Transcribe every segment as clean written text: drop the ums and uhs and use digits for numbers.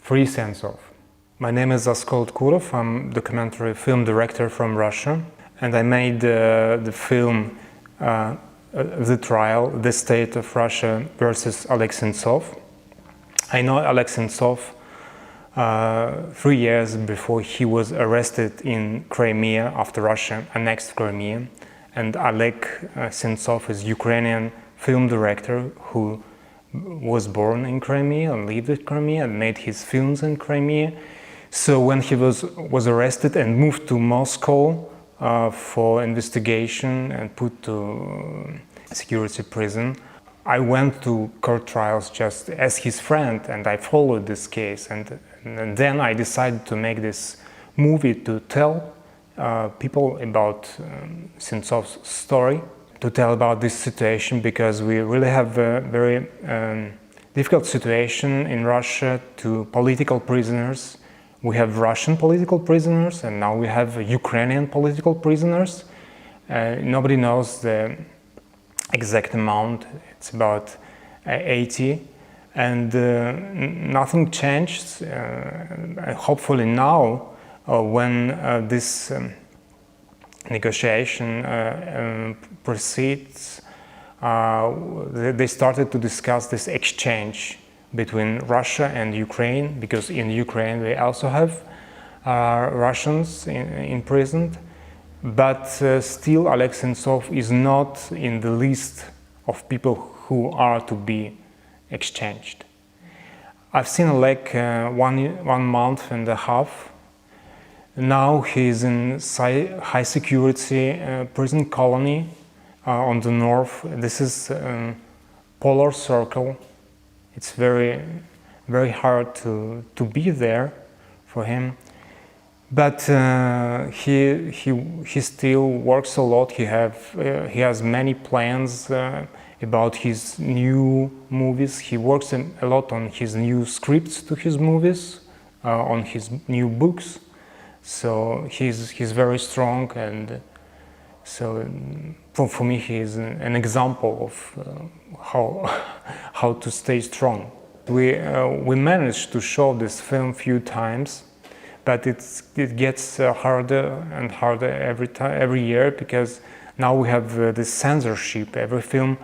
Free Sentsov. My name is Askold Kurov. I'm a documentary film director from Russia, and I made the film The Trial, The State of Russia versus Oleg Sentsov. I know Oleg Sentsov 3 years before he was arrested in Crimea after Russia annexed Crimea. And Oleg Sentsov is a Ukrainian film director who was born in Crimea and lived in Crimea and made his films in Crimea. So when he was arrested and moved to Moscow for investigation and put to security prison, I went to court trials just as his friend, and I followed this case. And then I decided to make this movie to tell people about Sentsov's story, to tell about this situation, because we really have a very difficult situation in Russia to political prisoners. We have Russian political prisoners, and now we have Ukrainian political prisoners. Nobody knows the exact amount. It's about 80, and nothing changed. Hopefully now, when this negotiation proceeds, they started to discuss this exchange between Russia and Ukraine, because in Ukraine we also have Russians imprisoned, but still Oleg Sentsov is not in the list of people who are to be exchanged. I've seen Oleg 1 month and a half. Now he's in high security prison colony on the north. This is polar circle. It's very, very hard to be there for him. But he still works a lot. He has many plans about his new movies. He works a lot on his new scripts to his movies, on his new books. So he's very strong, and so for me he is an example of how to stay strong. We managed to show this film few times, but it gets harder and harder every year, because now we have this censorship. Every film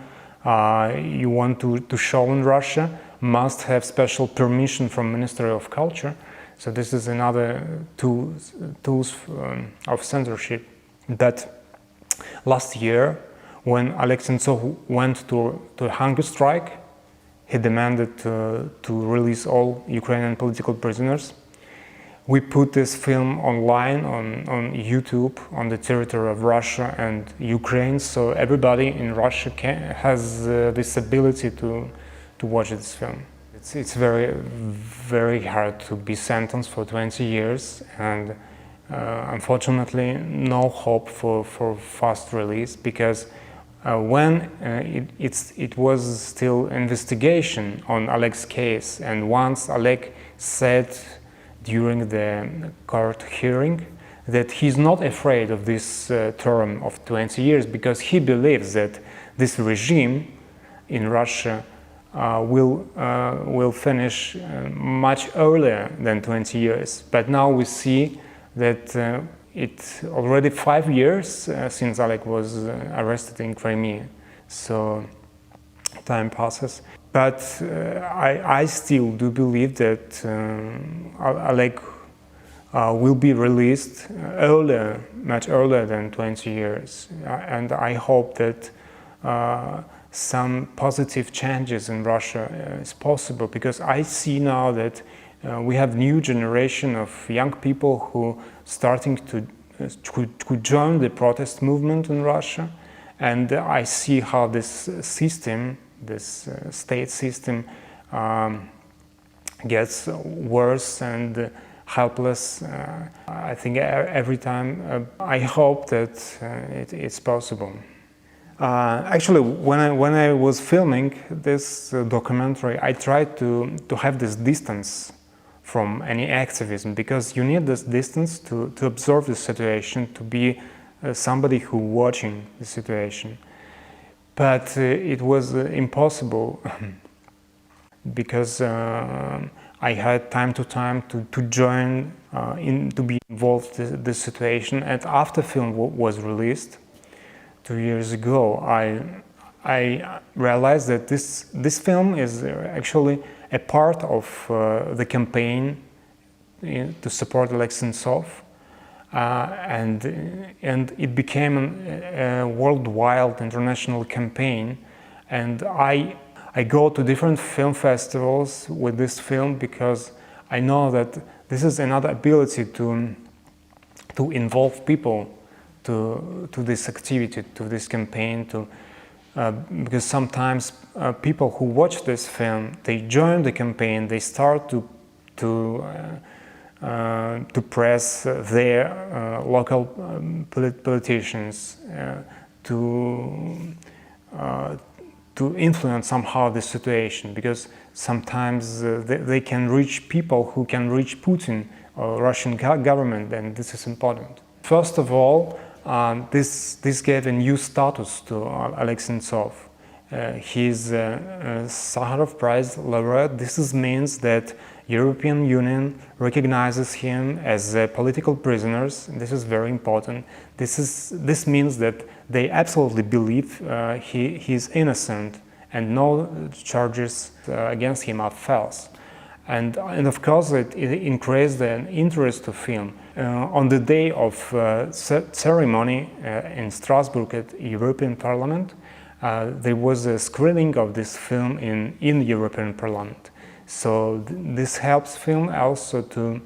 you want to show in Russia must have special permission from Ministry of Culture. So this is another tools of censorship. But last year, when Oleg Sentsov went to hunger strike, he demanded to release all Ukrainian political prisoners. We put this film online on YouTube, on the territory of Russia and Ukraine, so everybody in Russia has this ability to watch this film. It's very, very hard to be sentenced for 20 years, and unfortunately no hope for fast release, because when it was still investigation on Oleg's case, and once Oleg said during the court hearing that he's not afraid of this term of 20 years, because he believes that this regime in Russia will finish much earlier than 20 years. But now we see that it's already 5 years since Oleg was arrested in Crimea. So time passes. But I still do believe that Oleg will be released earlier, much earlier than 20 years. And I hope that some positive changes in Russia is possible, because I see now that we have new generation of young people who starting to join the protest movement in Russia, and I see how this system, this state system, gets worse and helpless. I think every time I hope that it's possible. Actually, when I was filming this documentary, I tried to have this distance from any activism, because you need this distance to observe the situation, to be somebody who watching the situation. But it was impossible, because I I had time to time to join, to be involved in this situation. And after the film was released 2 years ago, I realized that this film is actually a part of the campaign to support Oleg Sentsov, and it became a worldwide international campaign. And I go to different film festivals with this film because I know that this is another ability to involve people to this activity, to this campaign, because sometimes people who watch this film, they join the campaign, they start to press their local politicians, to influence somehow the situation, because sometimes they can reach people who can reach Putin or Russian government, and this is important. First of all, this gave a new status to Oleg Sentsov. He's a Sakharov Prize laureate. This means that European Union recognizes him as political prisoners. This is very important. This means that they absolutely believe he's innocent and no charges against him are false. And of course it increased the interest of film. On the day of ceremony in Strasbourg at European Parliament, there was a screening of this film in European Parliament. So this helps film also to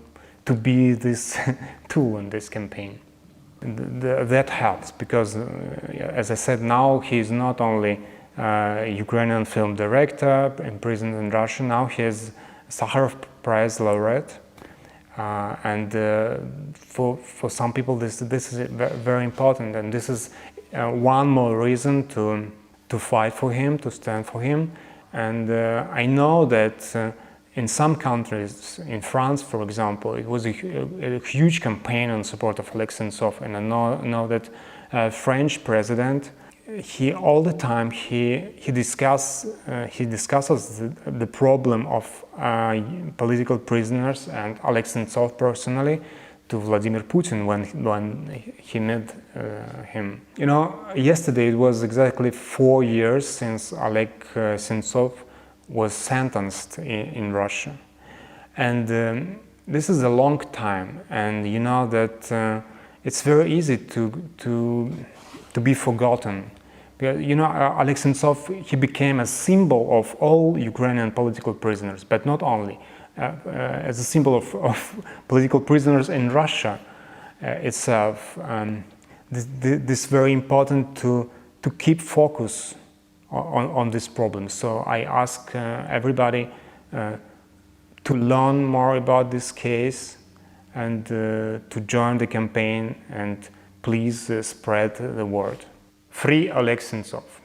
be this tool in this campaign. That helps because, as I said, now he is not only a Ukrainian film director imprisoned in Russia, now he is Sakharov Prize laureate. And for some people this is very important, and this is one more reason to fight for him, to stand for him. And I know that in some countries, in France, for example, it was a huge campaign in support of Oleg Sentsov, and I know that French president, he all the time he discusses the problem of political prisoners and Oleg Sentsov personally to Vladimir Putin when he met him. You know, yesterday it was exactly 4 years since Oleg Sentsov was sentenced in Russia, and this is a long time, and you know that it's very easy to be forgotten. You know, Oleg Sentsov, he became a symbol of all Ukrainian political prisoners, but not only. As a symbol of political prisoners in Russia itself. This is very important to keep focus on this problem. So I ask everybody to learn more about this case and to join the campaign, and please spread the word. Free Oleg Sentsov.